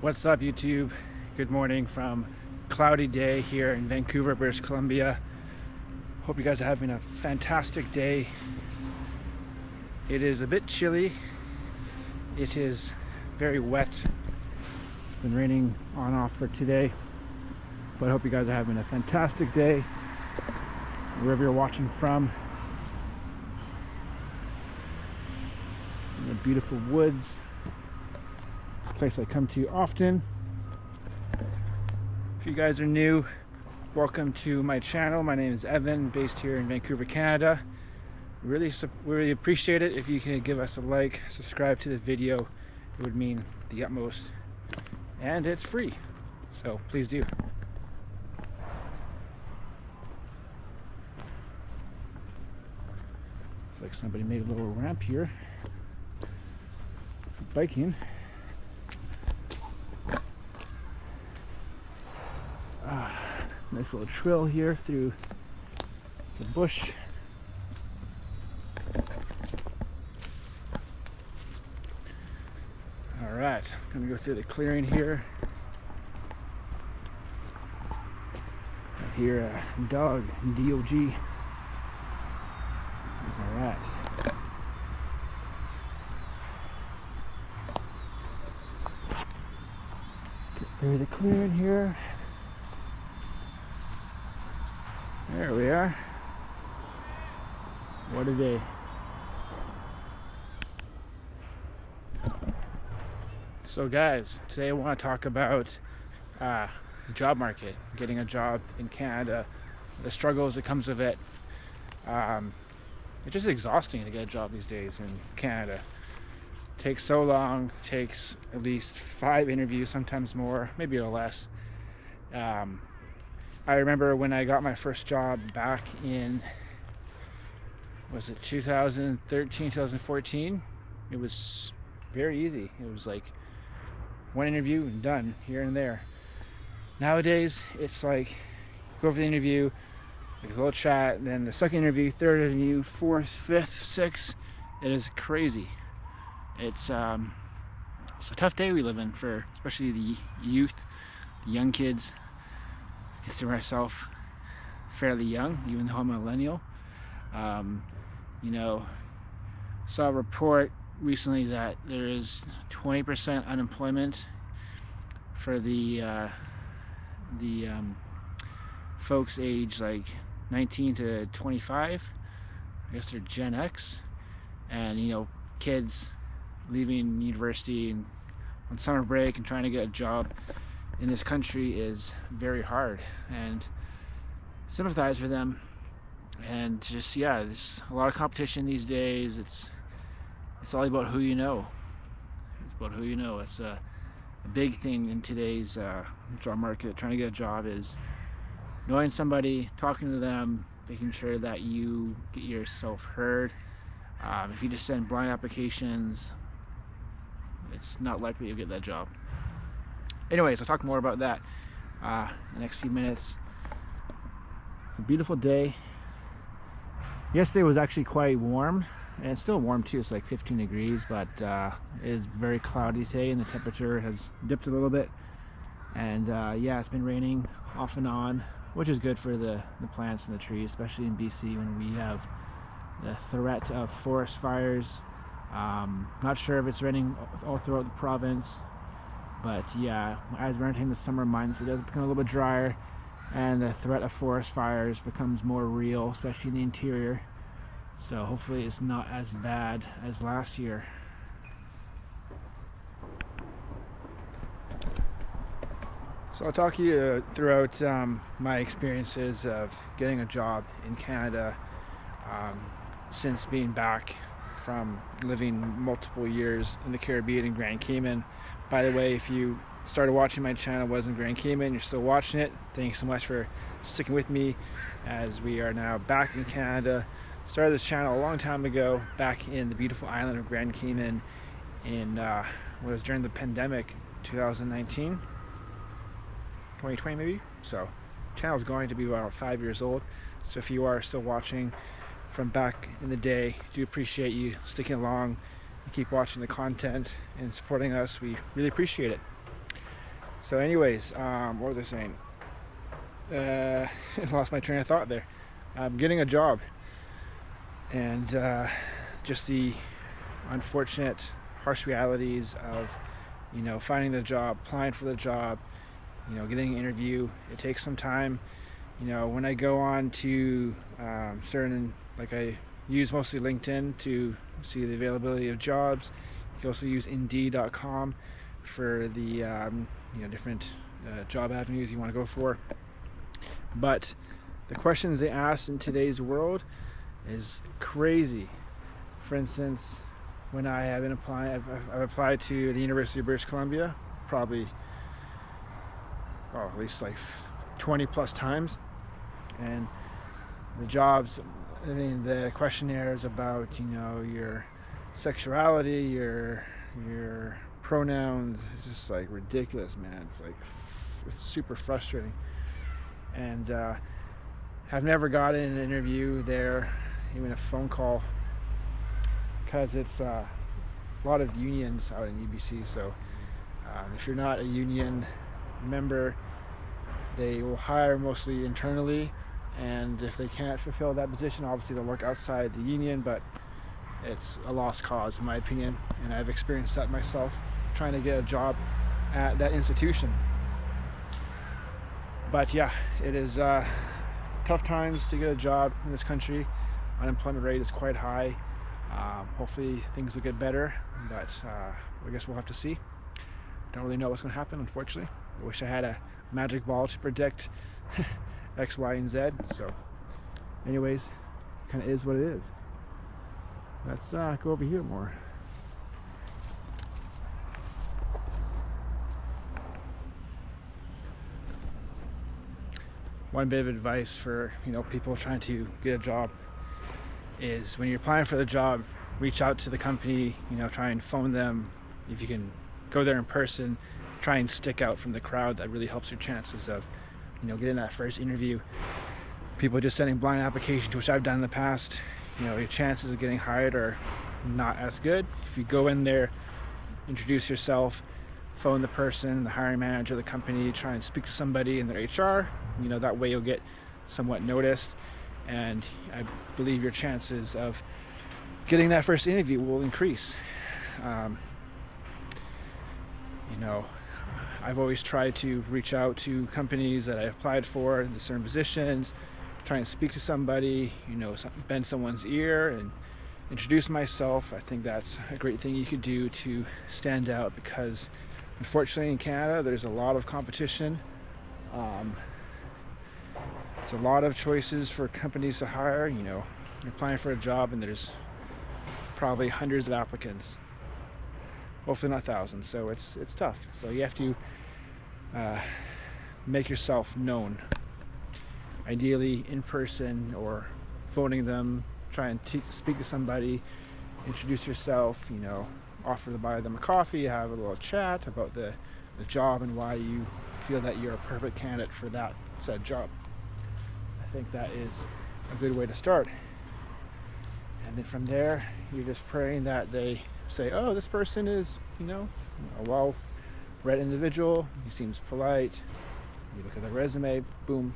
What's up, YouTube? Good morning from cloudy day here in Vancouver, British Columbia. Hope you guys are having a fantastic day. It is a bit chilly. It is very wet. It's been raining on and off for today, but I hope you guys are having a fantastic day wherever you're watching from. In the beautiful woods, a place I come to often. If you guys are new, welcome to my channel. My name is Evan, based here in Vancouver, Canada. Really appreciate it if you could give us a like, subscribe to the video. It would mean the utmost, and it's free, so please do. Looks like somebody made a little ramp here for biking. Nice little trail here through the bush. All right, I'm gonna go through the clearing here. I hear a dog, DOG. All right. Get through the clearing here. There we are. What a day. So guys, today I want to talk about the job market, getting a job in Canada, the struggles that comes with it. It's just exhausting to get a job these days in Canada. It takes so long, takes at least 5 interviews, sometimes more, maybe a little less. I remember when I got my first job back in, was it 2013, 2014? It was very easy. It was like one interview and done, here and there. Nowadays, it's like, go for the interview, like a little chat, then the second interview, third interview, fourth, fifth, sixth. It is crazy. It's a tough day we live in for especially the youth, the young kids. I consider myself fairly young, even though I'm a millennial. Saw a report recently that there is 20% unemployment for the folks age like 19 to 25. I guess they're Gen X, and kids leaving university and on summer break and trying to get a job in this country is very hard, and sympathize for them. And just, yeah, there's a lot of competition these days. It's all about who you know. It's about who you know. It's a big thing in today's job market. Trying to get a job is knowing somebody, talking to them, making sure that you get yourself heard. If you just send blind applications, it's not likely you'll get that job. Anyways, I'll talk more about that in the next few minutes. It's a beautiful day. Yesterday was actually quite warm, and it's still warm too. It's like 15 degrees, but it is very cloudy today, and the temperature has dipped a little bit. And yeah, it's been raining off and on, which is good for the plants and the trees, especially in BC when we have the threat of forest fires. Not sure if it's raining all throughout the province. But yeah, as we're entering the summer months, it does become a little bit drier, and the threat of forest fires becomes more real, especially in the interior. So hopefully it's not as bad as last year. So I'll talk to you throughout my experiences of getting a job in Canada since being back from living multiple years in the Caribbean and Grand Cayman. By the way, if you started watching my channel was in Grand Cayman, you're still watching it, thanks so much for sticking with me as we are now back in Canada. Started this channel a long time ago, back in the beautiful island of Grand Cayman in was during the pandemic, 2019, 2020 maybe. So channel's going to be about 5 years old, so if you are still watching from back in the day, do appreciate you sticking along and keep watching the content and supporting us. We really appreciate it. So anyways, what was I saying? Lost my train of thought there. Getting a job, and just the unfortunate, harsh realities of, finding the job, applying for the job, getting an interview. It takes some time. When I go on to certain, like I use mostly LinkedIn to see the availability of jobs. You can also use Indeed.com for the different job avenues you want to go for. But the questions they ask in today's world is crazy. For instance, when I have been applying, I've applied to the University of British Columbia probably at least like 20 plus times, and the jobs, the questionnaires about your sexuality, your pronouns, it's just like ridiculous, man. It's super frustrating, and have never gotten an interview there, even a phone call, because it's a lot of unions out in UBC. So if you're not a union member, they will hire mostly internally, and if they can't fulfill that position, obviously they'll work outside the union, but it's a lost cause in my opinion, and I've experienced that myself trying to get a job at that institution. But yeah, it is tough times to get a job in this country. Unemployment rate is quite high. Hopefully things will get better, but I guess we'll have to see. Don't really know what's going to happen, unfortunately. I wish I had a magic ball to predict X, Y, and Z. So anyways, kind of is what it is. Let's go over here more. One bit of advice for people trying to get a job is, when you're applying for the job, reach out to the company, try and phone them. If you can go there in person, try and stick out from the crowd. That really helps your chances of getting that first interview. People just sending blind applications, which I've done in the past, your chances of getting hired are not as good. If you go in there, introduce yourself, phone the person, the hiring manager of the company, try and speak to somebody in their HR, that way you'll get somewhat noticed, and I believe your chances of getting that first interview will increase. I've always tried to reach out to companies that I applied for in certain positions, try and speak to somebody, bend someone's ear and introduce myself. I think that's a great thing you could do to stand out, because unfortunately in Canada there's a lot of competition. It's a lot of choices for companies to hire. You're applying for a job and there's probably hundreds of applicants, hopefully not thousands, so it's tough. So you have to make yourself known, ideally in person or phoning them. Try and speak to somebody, introduce yourself, offer to buy them a coffee, have a little chat about the job and why you feel that you're a perfect candidate for that said job. I think that is a good way to start. And then from there, you're just praying that they say, oh, this person is, a well-read individual, he seems polite. You look at the resume, boom,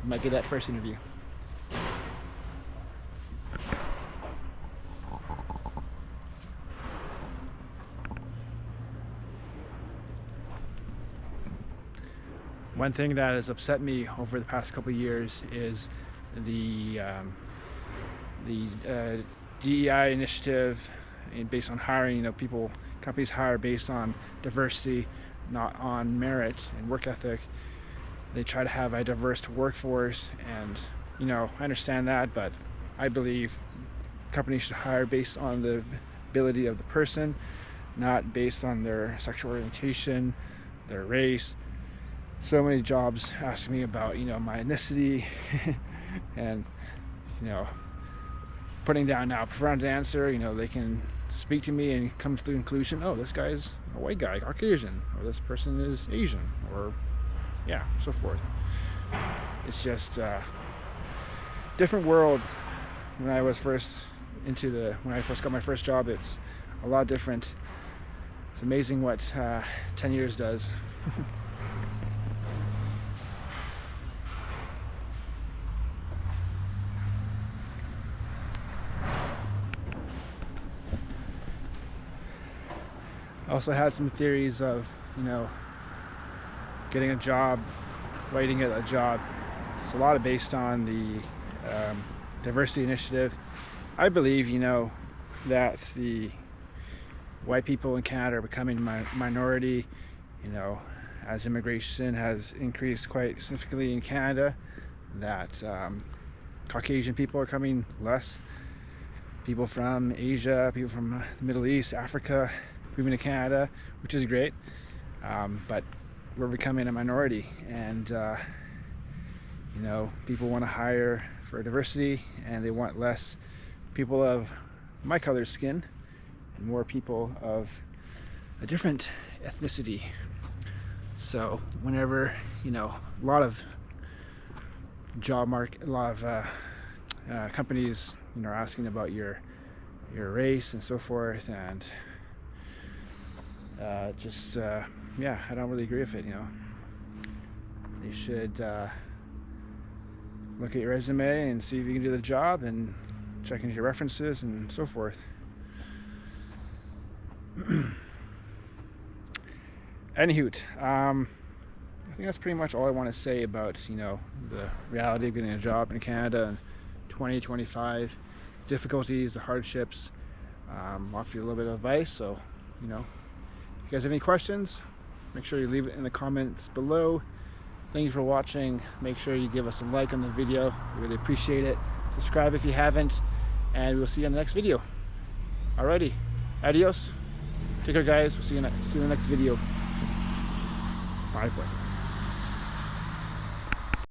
you might get that first interview. One thing that has upset me over the past couple of years is the DEI initiative based on hiring. Companies hire based on diversity, not on merit and work ethic. They try to have a diverse workforce, and I understand that, but I believe companies should hire based on the ability of the person, not based on their sexual orientation, their race. So many jobs ask me about my ethnicity and putting down now preferred answer. They can speak to me and come to the conclusion, oh, this guy's a white guy, Caucasian, or this person is Asian, or so forth. It's just different world. When I first got my first job, it's a lot different. It's amazing what 10 years does. I also had some theories of, getting a job, why you didn't get a job. It's a lot of based on the diversity initiative. I believe, that the white people in Canada are becoming minority, as immigration has increased quite significantly in Canada, that Caucasian people are coming less. People from Asia, people from the Middle East, Africa, moving to Canada, which is great, but we're becoming a minority, and people want to hire for diversity, and they want less people of my color skin and more people of a different ethnicity. So whenever a lot of companies are asking about your race and so forth, and I don't really agree with it. They should look at your resume and see if you can do the job, and check into your references and so forth. Anywho, I think that's pretty much all I want to say about the reality of getting a job in Canada in 2025, difficulties, the hardships. Offer you a little bit of advice. So if you guys have any questions, make sure you leave it in the comments below. Thank you for watching. Make sure you give us a like on the video. We really appreciate it. Subscribe if you haven't, and we'll see you in the next video. Alrighty, adios. Take care, guys. We'll see you in the next video. Bye.